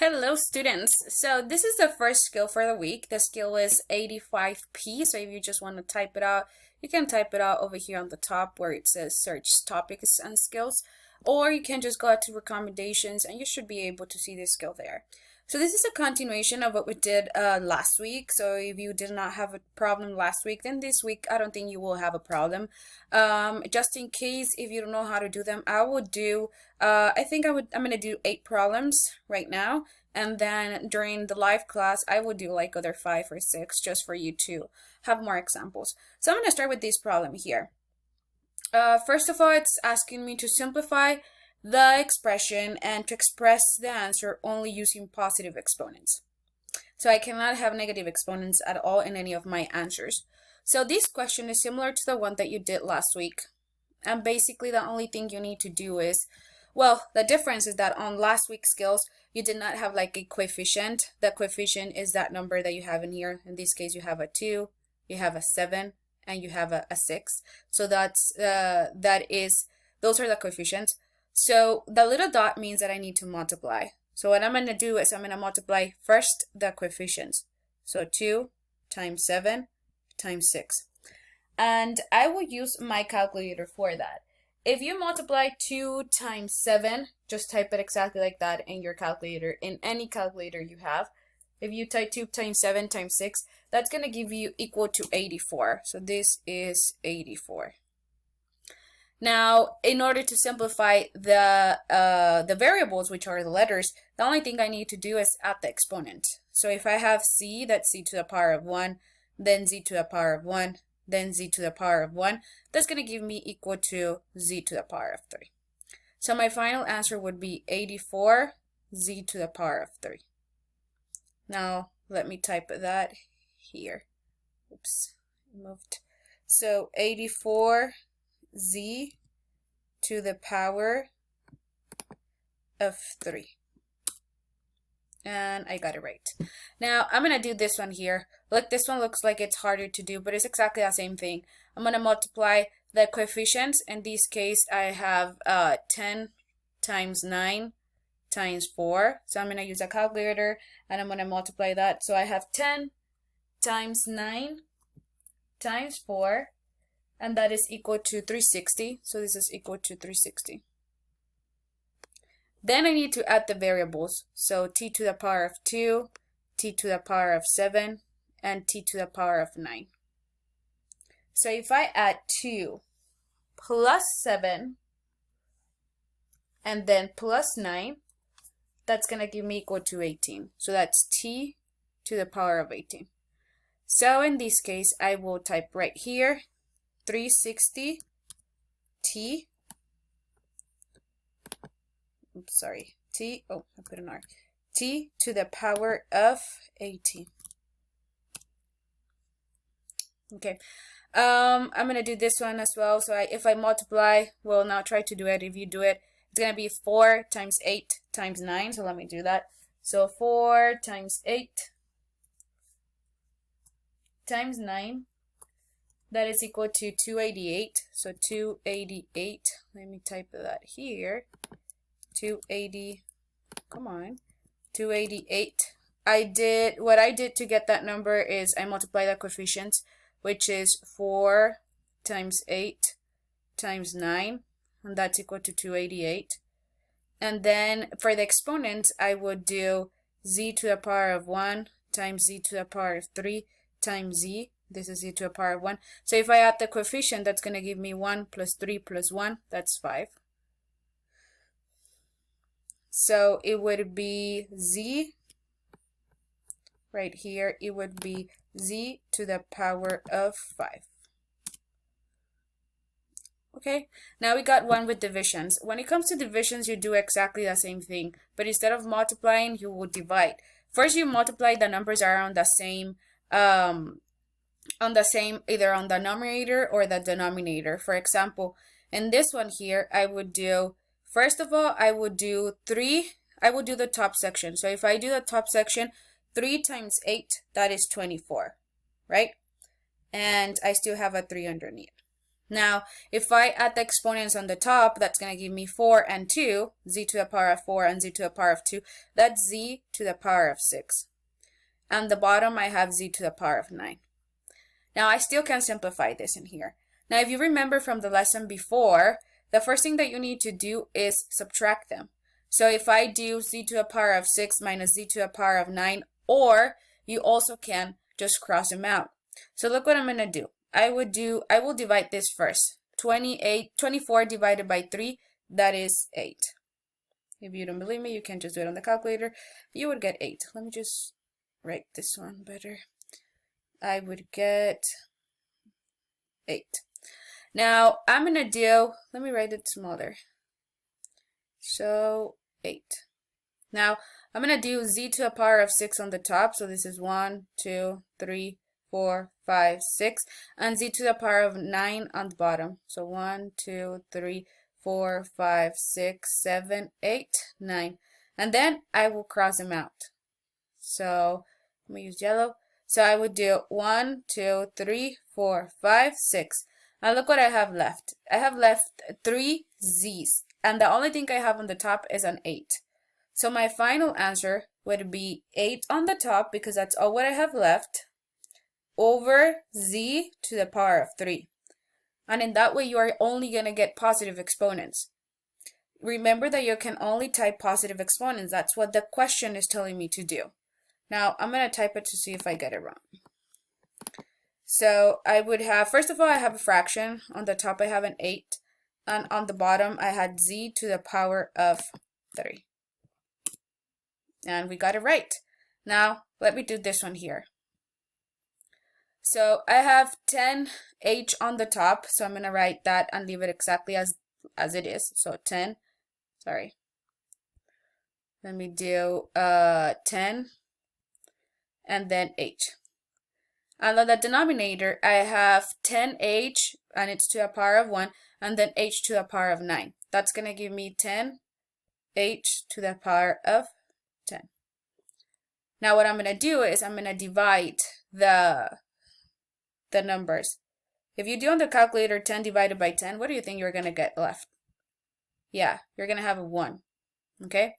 Hello students. So this is the first skill for the week. The skill is 85p. So if you just want to type it out, you can type it out over here on the top where it says search topics and skills, or you can just go out to recommendations and you should be able to see this skill there. So this is a continuation of what we did last week. So if you did not have a problem last week, then this week I don't think you will have a problem. Just in case if you don't know how to do them, I would do I'm gonna do 8 problems right now, and then during the live class I would do like other 5 or 6 just for you to have more examples. So I'm gonna start with this problem here. First of all, it's asking me to simplify the expression and to express the answer only using positive exponents. So I cannot have negative exponents at all in any of my answers. So this question is similar to the one that you did last week. And basically the only thing you need to do is, well, the difference is that on last week's skills, you did not have like a coefficient. The coefficient is that number that you have in here. In this case, you have a 2, you have a 7, and you have a 6. So those are the coefficients. So the little dot means that I need to multiply. So what I'm going to do is I'm going to multiply first the coefficients. So 2 times 7 times 6. And I will use my calculator for that. If you multiply 2 times 7, just type it exactly like that in your calculator, in any calculator you have. If you type 2 times 7 times 6, that's going to give you equal to 84. So this is 84. Now, in order to simplify the variables, which are the letters, the only thing I need to do is add the exponent. So if I have c, that's c to the power of 1, then z to the power of 1, then z to the power of 1, that's going to give me equal to z to the power of 3. So my final answer would be 84 z to the power of 3. Now, let me type that here. Oops, moved. So 84 z to the power of 3. And I got it right. Now I'm going to do this one here. Look, this one looks like it's harder to do, but it's exactly the same thing. I'm going to multiply the coefficients. In this case, I have 10 times 9 times 4. So I'm going to use a calculator and I'm going to multiply that. So I have 10 times 9 times 4. And that is equal to 360. So this is equal to 360. Then I need to add the variables. So t to the power of 2, t to the power of 7, and t to the power of 9. So if I add 2 plus 7 and then plus 9, that's going to give me equal to 18. So that's t to the power of 18. So in this case, I will type right here 360 t, oops, sorry, t, oh, I put an R, t to the power of 18. Okay, I'm going to do this one as well. So if I multiply, well, now try to do it. If you do it, it's going to be 4 times 8 times 9. So let me do that. So 4 times 8 times 9. That is equal to 288. So 288, let me type that here. 280, come on, 288. What I did to get that number is I multiply the coefficients, which is 4 times 8 times 9, and that's equal to 288. And then for the exponents, I would do z to the power of 1 times z to the power of 3 times z. This is z to the power of 1. So if I add the coefficient, that's going to give me 1 plus 3 plus 1. That's 5. So it would be z, right here, it would be z to the power of 5. Okay, now we got one with divisions. When it comes to divisions, you do exactly the same thing, but instead of multiplying, you will divide. First, you multiply the numbers are on the same either on the numerator or the denominator. For example, in this one here, I would do, first of all, I would do the top section. So if I do the top section, 3 times 8, that is 24, right? And I still have a 3 underneath. Now, if I add the exponents on the top, that's going to give me 4 and 2, z to the power of 4 and z to the power of 2. That's z to the power of 6. And the bottom, I have z to the power of 9. Now, I still can simplify this in here. Now, if you remember from the lesson before, the first thing that you need to do is subtract them. So if I do z to the power of 6 minus z to the power of 9, or you also can just cross them out. So look what I'm going to do. I will divide this first. 24 divided by 3, that is 8. If you don't believe me, you can just do it on the calculator. You would get 8. Let me just write this one better. I would get 8. Now, I'm going to do, let me write it smaller. So, 8. Now, I'm going to do z to the power of 6 on the top. So this is 1, 2, 3, 4, 5, 6. And z to the power of 9 on the bottom. So 1, 2, 3, 4, 5, 6, 7, 8, 9. And then I will cross them out. So let me use yellow. So I would do 1, 2, 3, 4, 5, 6. Now look what I have left. I have left 3 z's. And the only thing I have on the top is an 8. So my final answer would be 8 on the top, because that's all what I have left, over z to the power of 3. And in that way, you are only going to get positive exponents. Remember that you can only type positive exponents. That's what the question is telling me to do. Now, I'm going to type it to see if I get it wrong. So I would have, first of all, I have a fraction. On the top, I have an 8. And on the bottom, I had z to the power of 3. And we got it right. Now, let me do this one here. So I have 10h on the top. So I'm going to write that and leave it exactly as it is. So 10, sorry. Let me do 10 and then h. And on the denominator, I have 10h, and it's to the power of 1, and then h to the power of 9. That's going to give me 10h to the power of 10. Now what I'm going to do is I'm going to divide the numbers. If you do on the calculator 10 divided by 10, what do you think you're going to get left? Yeah, you're going to have a 1. Okay?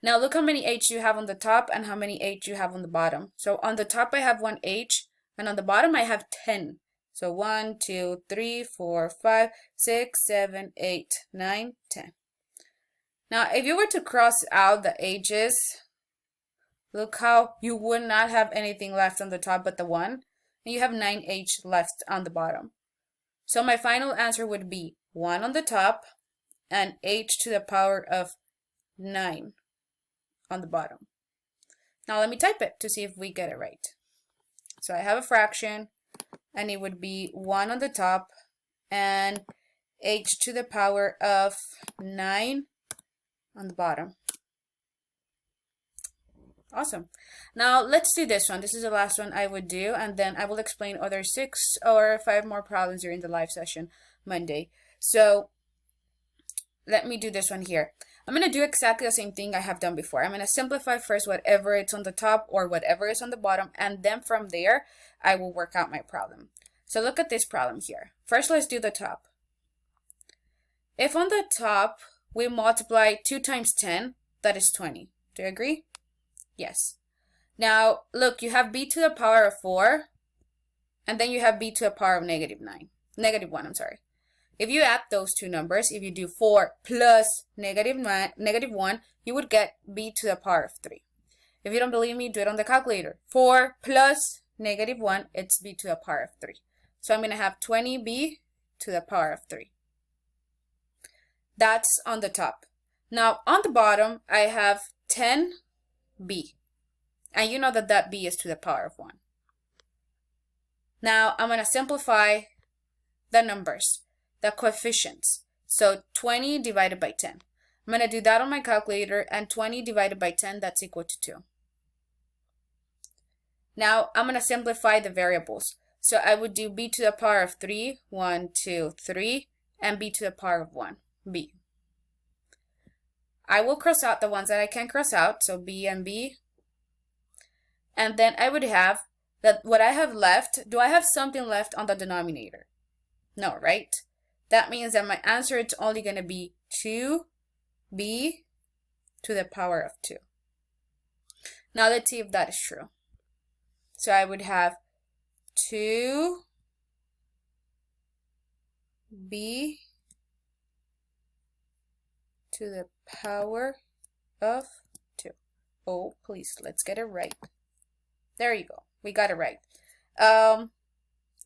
Now look how many h you have on the top and how many h you have on the bottom. So on the top I have 1 h, and on the bottom I have 10. So 1, 2, 3, 4, 5, 6, 7, 8, 9, 10. Now if you were to cross out the h's, look how you would not have anything left on the top but the 1. And you have 9h left on the bottom. So my final answer would be 1 on the top and h to the power of 9 on the bottom. Now let me type it to see if we get it right. So I have a fraction, and it would be 1 on the top and h to the power of 9 on the bottom. Awesome. Now let's do this one. This is the last one I would do, and then I will explain other 6 or 5 more problems during the live session Monday. So let me do this one here. I'm going to do exactly the same thing I have done before. I'm going to simplify first whatever it's on the top or whatever is on the bottom, and then from there I will work out my problem. So look at this problem here. First, let's do the top. If on the top we multiply 2 times 10, that is 20. Do you agree? Yes. Now, look, you have b to the power of 4, and then you have b to the power of negative 1, I'm sorry. If you add those two numbers, if you do 4 plus negative 1, you would get b to the power of 3. If you don't believe me, do it on the calculator. 4 plus negative 1, it's b to the power of 3. So I'm going to have 20b to the power of 3. That's on the top. Now, on the bottom, I have 10b. And you know that that b is to the power of 1. Now, I'm going to simplify the numbers, the coefficients. So 20 divided by 10. I'm going to do that on my calculator, and 20 divided by 10, that's equal to 2. Now, I'm going to simplify the variables. So I would do b to the power of 3, 1, 2, 3, and b to the power of 1, b. I will cross out the ones that I can cross out, so b and b. And then I would have that what I have left. Do I have something left on the denominator? No, right? That means that my answer is only going to be 2b to the power of 2. Now let's see if that is true. So I would have 2b to the power of 2. Oh, please, let's get it right. There you go. We got it right.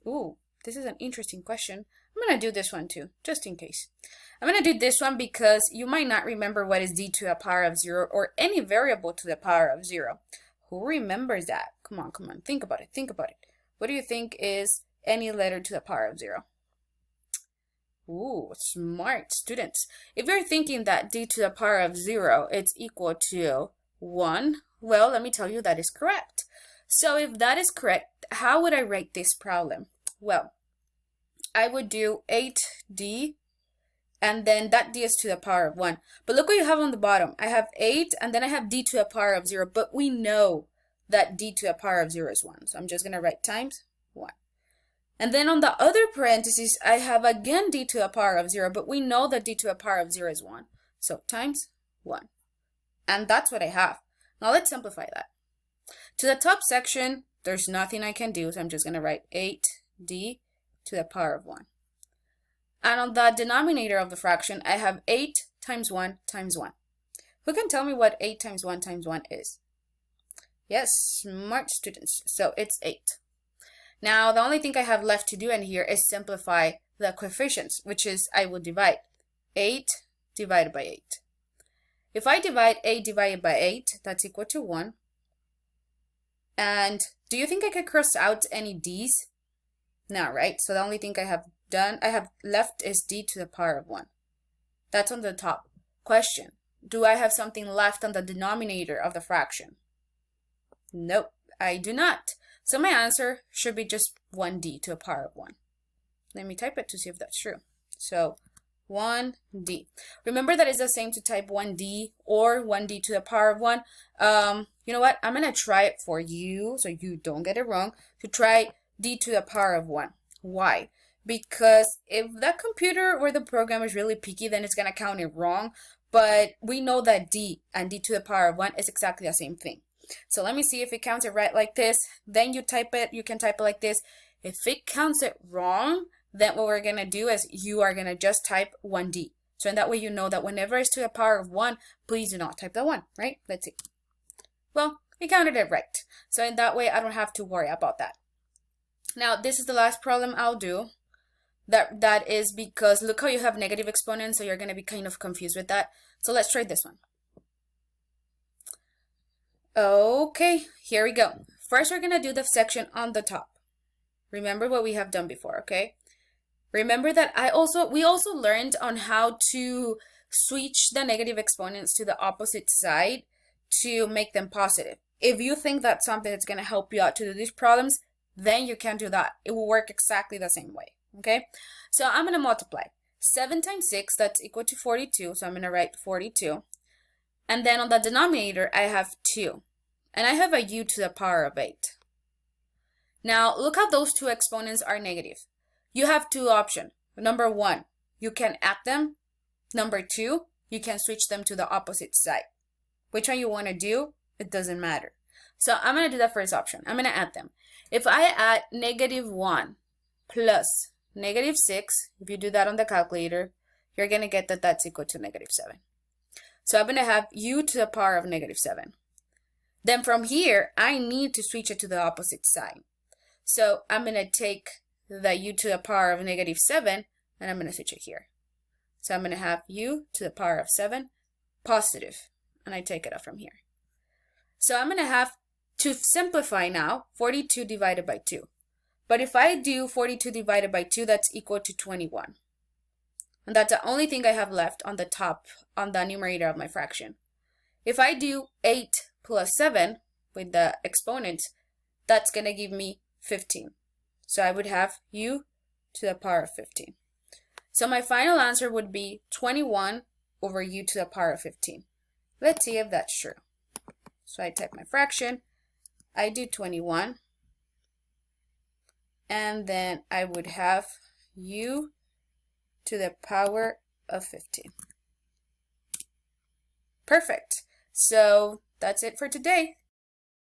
Ooh, this is an interesting question. I'm going to do this one too, just in case. I'm going to do this one because you might not remember what is d to the power of 0 or any variable to the power of 0. Who remembers that? Come on, come on. Think about it. Think about it. What do you think is any letter to the power of 0? Ooh, smart students. If you're thinking that d to the power of 0 is equal to 1, well, let me tell you that is correct. So if that is correct, how would I write this problem? Well, I would do 8d, and then that d is to the power of 1. But look what you have on the bottom. I have 8, and then I have d to the power of 0, but we know that d to the power of 0 is 1. So I'm just going to write times 1. And then on the other parentheses, I have again d to the power of 0, but we know that d to the power of 0 is 1. So times 1. And that's what I have. Now let's simplify that. To the top section, there's nothing I can do, so I'm just going to write 8d to the power of 1. And on the denominator of the fraction, I have 8 times 1 times 1. Who can tell me what 8 times 1 times 1 is? Yes, smart students. So it's 8. Now, the only thing I have left to do in here is simplify the coefficients, which is I will divide 8 divided by 8. If I divide 8 divided by 8, that's equal to 1. And do you think I could cross out any d's? No, right? So the only thing I have left is d to the power of 1. That's on the top. Question: do I have something left on the denominator of the fraction? Nope, I do not. So my answer should be just 1d to the power of 1. Let me type it to see if that's true. So 1d. Remember that it's the same to type 1d or 1d to the power of 1. You know what? I'm going to try it for you so you don't get it wrong. To try d to the power of 1. Why? Because if that computer or the program is really picky, then it's going to count it wrong. But we know that d and d to the power of 1 is exactly the same thing. So let me see if it counts it right like this. Then you type it. You can type it like this. If it counts it wrong, then what we're going to do is you are going to just type 1d. So in that way you know that whenever it's to the power of 1, please do not type the 1, right? Let's see. Well, it counted it right. So in that way I don't have to worry about that. Now this is the last problem I'll do. That is because look how you have negative exponents, so you're going to be kind of confused with that. So let's try this one. Okay, here we go. First we're going to do the section on the top. Remember what we have done before, okay? Remember that we also learned on how to switch the negative exponents to the opposite side to make them positive. If you think that's something that's going to help you out to do these problems, then you can do that. It will work exactly the same way, okay? So I'm going to multiply. 7 times 6, that's equal to 42, so I'm going to write 42. And then on the denominator, I have 2. And I have a u to the power of 8. Now, look how those two exponents are negative. You have two options. Number 1, you can add them. Number 2, you can switch them to the opposite side. Which one you want to do, it doesn't matter. So I'm going to do the first option. I'm going to add them. If I add negative 1 plus negative 6, if you do that on the calculator, you're going to get that that's equal to negative 7. So I'm going to have u to the power of negative 7. Then from here, I need to switch it to the opposite side. So I'm going to take the u to the power of negative 7, and I'm going to switch it here. So I'm going to have u to the power of 7 positive, and I take it up from here. So I'm going to have to simplify now 42 divided by 2. But if I do 42 divided by 2, that's equal to 21. And that's the only thing I have left on the top, on the numerator of my fraction. If I do 8 plus 7 with the exponents, that's going to give me 15. So I would have u to the power of 15. So my final answer would be 21 over u to the power of 15. Let's see if that's true. So I type my fraction. I do 21. And then I would have u to the power of 50. Perfect. So that's it for today.